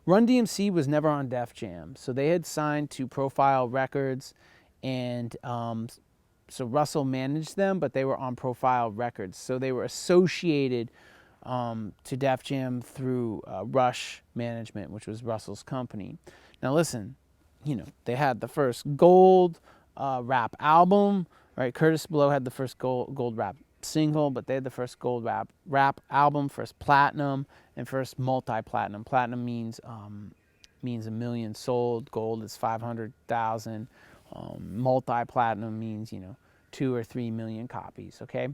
Run DMC was never on Def Jam, so they had signed to Profile Records, and so Russell managed them, but they were on Profile Records, so they were associated to Def Jam through Rush Management, which was Russell's company. Now listen, they had the first gold rap album, right? Curtis Blow had the first gold rap single, but they had the first gold rap album, first platinum, and first multi-platinum. Platinum means a million sold. Gold is 500,000. Multi-platinum means 2 or 3 million copies. Okay.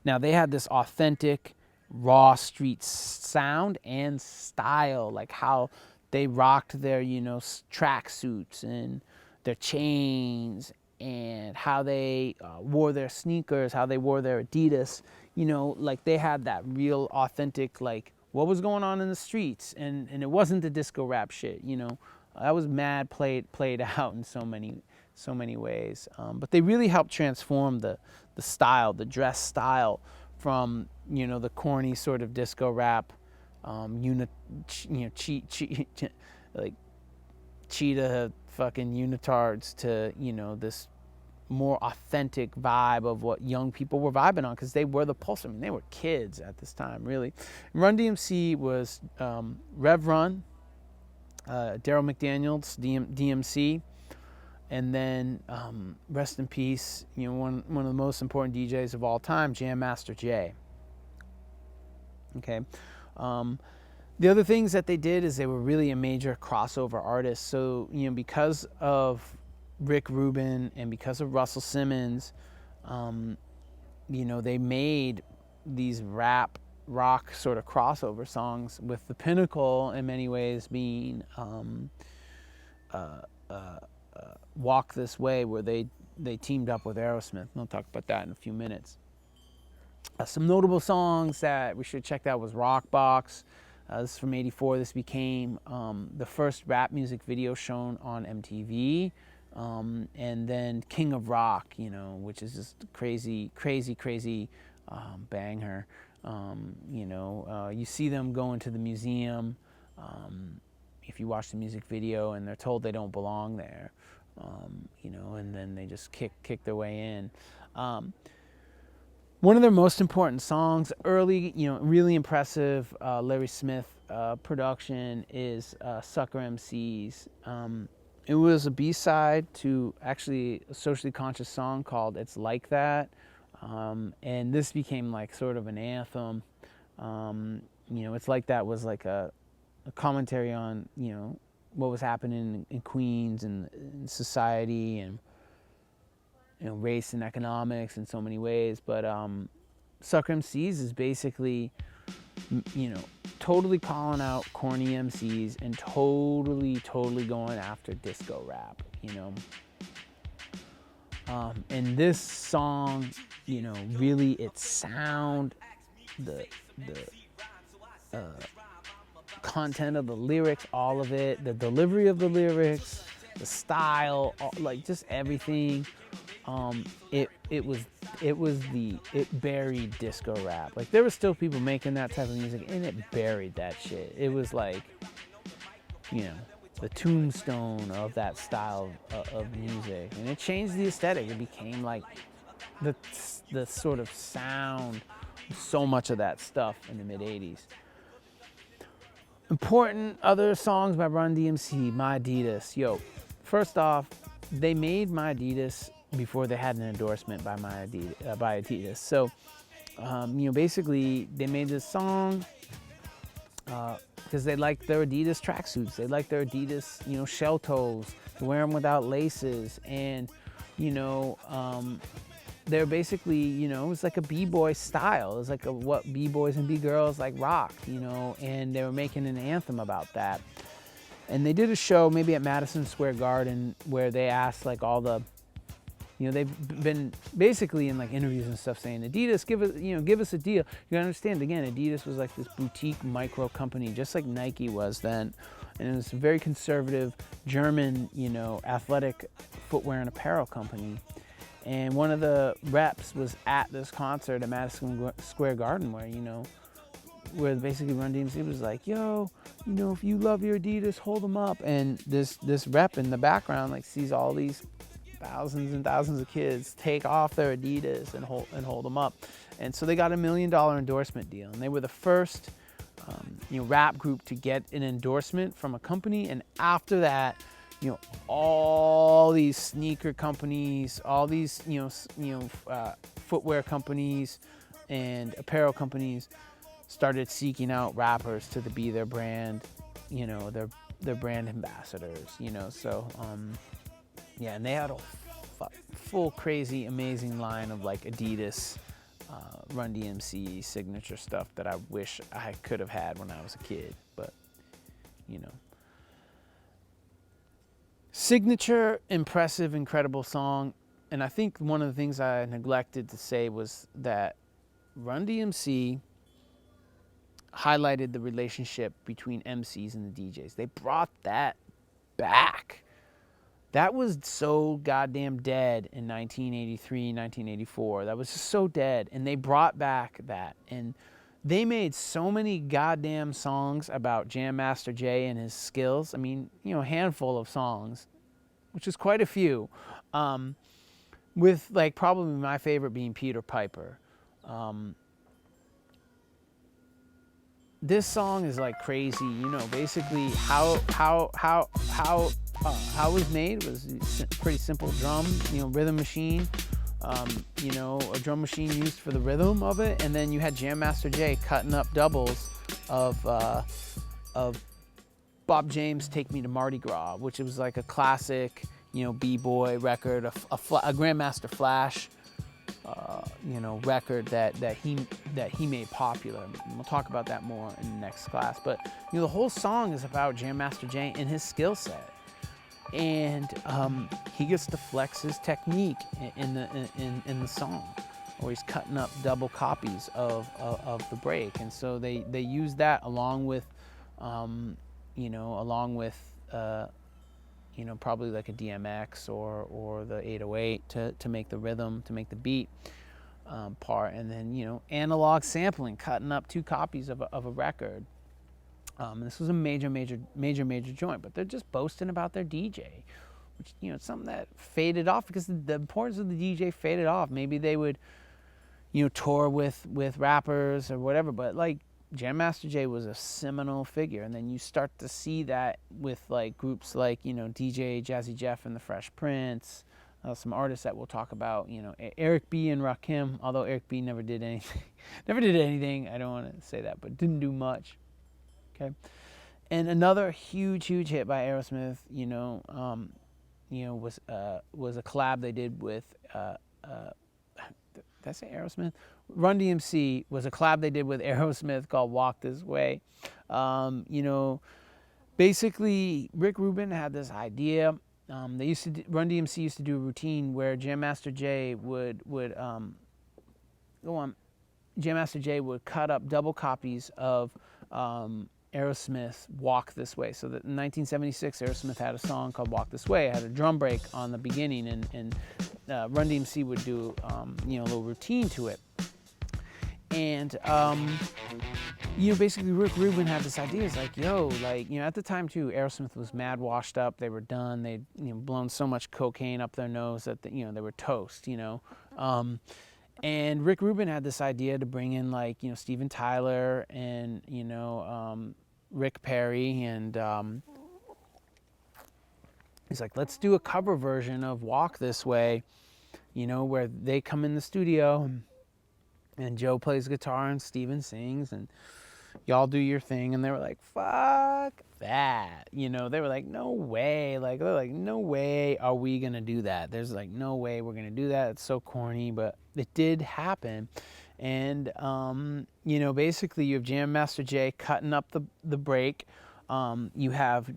Now they had this authentic, raw street sound and style, like how they rocked their track suits and their chains, and how they wore their sneakers, how they wore their Adidas. Like they had that real authentic, like what was going on in the streets, and it wasn't the disco rap shit. That was mad played out in so many ways. But they really helped transform the style, the dress style, from the corny sort of disco rap, like cheetah fucking unitards, to this more authentic vibe of what young people were vibing on, because they were the pulse. I mean, they were kids at this time, really. Run DMC was Rev Run, Daryl McDaniels, DMC, and then rest in peace, one of the most important DJs of all time, Jam Master Jay. Okay. The other things that they did is they were really a major crossover artist. So, because of Rick Rubin and because of Russell Simmons, they made these rap rock sort of crossover songs, with the pinnacle in many ways being Walk This Way, where they teamed up with Aerosmith. I'll talk about that in a few minutes. Some notable songs that we should check out was Rock Box. This is from '84. This became the first rap music video shown on MTV. And then King of Rock, which is just crazy banger. You see them going to the museum if you watch the music video, and they're told they don't belong there, and then they just kick their way in. One of their most important songs, early, really impressive Larry Smith production, is Sucker MCs. It was a B-side to actually a socially conscious song called It's Like That. And this became like sort of an anthem. It's Like That was like a commentary on, what was happening in Queens and in society, and race and economics in so many ways. But Sucker MCs is basically, totally calling out corny MCs and totally going after disco rap, And this song, really its sound, the content of the lyrics, all of it, the delivery of the lyrics, the style, like just everything. It buried disco rap. Like there were still people making that type of music, and it buried that shit. It was like, the tombstone of that style of music, and it changed the aesthetic. It became like the sort of sound of so much of that stuff in the mid '80s. Important other songs by Run DMC, My Adidas. First off, they made My Adidas before they had an endorsement by Adidas. So, basically they made this song because they liked their Adidas tracksuits. They liked their Adidas, shell toes, to wear them without laces, and they're basically, it was like a b-boy style. It was like what b-boys and b-girls like rocked, and they were making an anthem about that. And they did a show maybe at Madison Square Garden where they asked like all the, they've been basically in like interviews and stuff saying, Adidas, give us a deal. You understand, again, Adidas was like this boutique micro company, just like Nike was then. And it was a very conservative German, athletic footwear and apparel company. And one of the reps was at this concert at Madison Square Garden where basically Run DMC was like, yo, you know, if you love your Adidas, hold them up. And this rep in the background like sees all these thousands and thousands of kids take off their Adidas and hold them up. And so they got $1 million endorsement deal, and they were the first you know, rap group to get an endorsement from a company. And after that, you know, all these sneaker companies, all these footwear companies and apparel companies started seeking out rappers to be their brand, you know, their brand ambassadors, you know. So yeah, and they had a full crazy amazing line of like Adidas, Run DMC signature stuff that I wish I could have had when I was a kid. But you know, signature, impressive, incredible song. And I think one of the things I neglected to say was that Run DMC highlighted the relationship between MCs and the DJs. They brought that back. That was so goddamn dead in 1983, 1984. That was just so dead. And they brought back that. And they made so many goddamn songs about Jam Master Jay and his skills. I mean, you know, a handful of songs, which is quite a few. With like probably my favorite being Peter Piper. This song is like crazy, you know. Basically, how it was made was a pretty simple drum, you know, rhythm machine, you know, a drum machine used for the rhythm of it, and then you had Jam Master Jay cutting up doubles of Bob James' "Take Me to Mardi Gras," which was like a classic, you know, b-boy record, a Grandmaster Flash. You know, record that he made popular. And we'll talk about that more in the next class. But you know, the whole song is about Jam Master Jay and his skill set, and he gets to flex his technique in the song, or he's cutting up double copies of the break. And so they use that along with you know, probably like a DMX or the 808 to make the rhythm, to make the beat part. And then, you know, analog sampling, cutting up 2 copies of a record. This was a major joint, but they're just boasting about their DJ, which, you know, it's something that faded off because the importance of the DJ faded off. Maybe they would, you know, tour with rappers or whatever, but like Jam Master Jay was a seminal figure. And then you start to see that with like groups like, you know, DJ Jazzy Jeff and the Fresh Prince, some artists that we'll talk about, you know, Eric B and Rakim, although Eric B never did anything, I don't want to say that, but didn't do much. Okay. And another huge hit by Aerosmith, you know, was a collab they did with did I say Aerosmith? Run DMC was a collab they did with Aerosmith called Walk This Way. You know, basically Rick Rubin had this idea. Run DMC used to do a routine where Jam Master Jay would cut up double copies of Aerosmith's Walk This Way. So that in 1976, Aerosmith had a song called Walk This Way. It had a drum break on the beginning, and Run DMC would do you know, a little routine to it. And you know, basically Rick Rubin had this idea. It's like, yo, like, you know, at the time too, Aerosmith was mad washed up. They were done. They'd, you know, blown so much cocaine up their nose that you know, they were toast, you know. And Rick Rubin had this idea to bring in, like, you know, Steven Tyler and, you know, Rick Perry, and he's like, let's do a cover version of Walk This Way, you know, where they come in the studio and Joe plays guitar and Steven sings and y'all do your thing. And they were like, fuck that, you know. They were like, no way, like, they're like, no way are we gonna do that. There's like no way we're gonna do that. It's so corny, but it did happen. And you know, basically you have Jam Master Jay cutting up the break. You have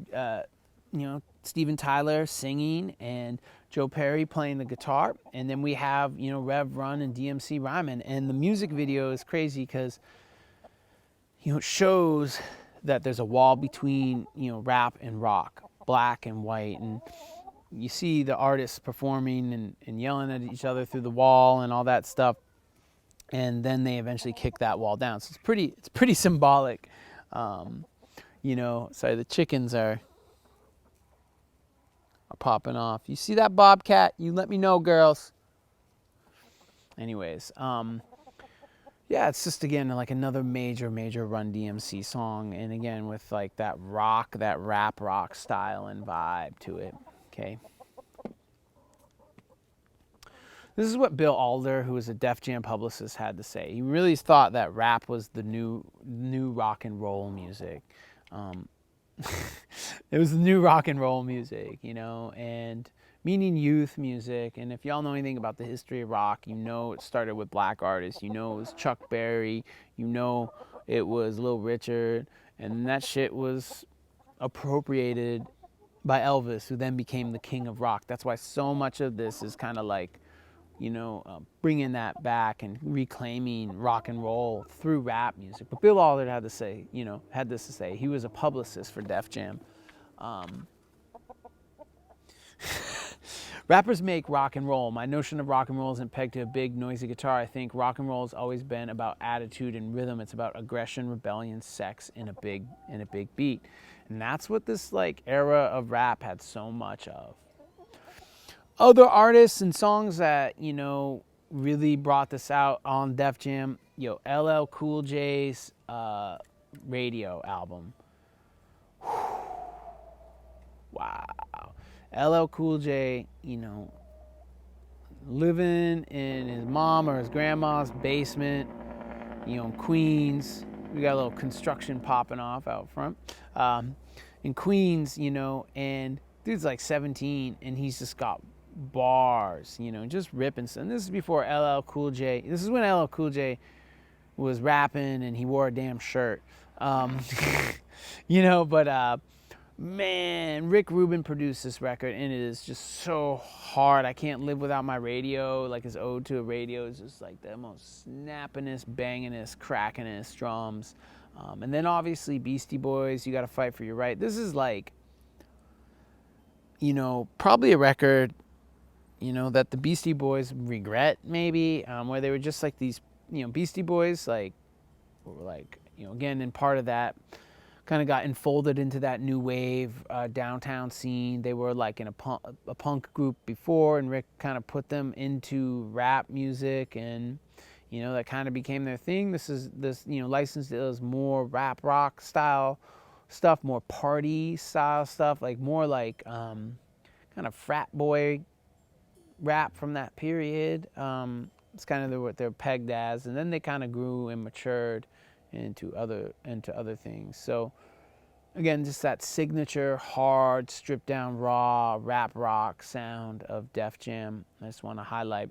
you know, Steven Tyler singing and Joe Perry playing the guitar, and then we have, you know, Rev Run and DMC rhyming. And the music video is crazy because, you know, it shows that there's a wall between, you know, rap and rock, black and white, and you see the artists performing and yelling at each other through the wall and all that stuff, and then they eventually kick that wall down. So it's pretty symbolic. Sorry, the chickens are popping off. You see that bobcat? You let me know, girls. Anyways, yeah, it's just, again, like another major Run DMC song, and again with like that rap rock style and vibe to it. Okay. This is what Bill Alder, who was a Def Jam publicist, had to say. He really thought that rap was the new rock and roll music. It was the new rock and roll music, and meaning youth music. And if y'all know anything about the history of rock, it started with black artists. It was Chuck Berry. It was Little Richard. And that shit was appropriated by Elvis, who then became the king of rock. That's why so much of this is kind of like, bringing that back and reclaiming rock and roll through rap music. But Bill Alder had this to say. He was a publicist for Def Jam. Rappers make rock and roll. My notion of rock and roll isn't pegged to a big, noisy guitar. I think rock and roll has always been about attitude and rhythm. It's about aggression, rebellion, sex, in a big beat. And that's what this like era of rap had so much of. Other artists and songs that, really brought this out on Def Jam, LL Cool J's Radio album. Wow. LL Cool J, living in his mom or his grandma's basement, in Queens. We got a little construction popping off out front. In Queens, and dude's like 17 and he's just got bars, just ripping. And this is before LL Cool J. This is when LL Cool J was rapping and he wore a damn shirt. But man, Rick Rubin produced this record and it is just so hard. I Can't Live Without My Radio, like his ode to a radio, is just like the most snappingest, bangingest, crackingest drums. And then obviously Beastie Boys, You Gotta Fight for Your Right. This is like, probably a record, that the Beastie Boys regret maybe, where they were just like these, Beastie Boys, like, were like, again, and part of that kind of got enfolded into that new wave downtown scene. They were like in a punk group before, and Rick kind of put them into rap music, and that kind of became their thing. This licensed it as more rap rock style stuff, more party style stuff, like more like kind of frat boy rap from that period. It's kind of what they're pegged as, and then they kind of grew and matured into other things. So again, just that signature hard, stripped down, raw rap rock sound of Def Jam. I just want to highlight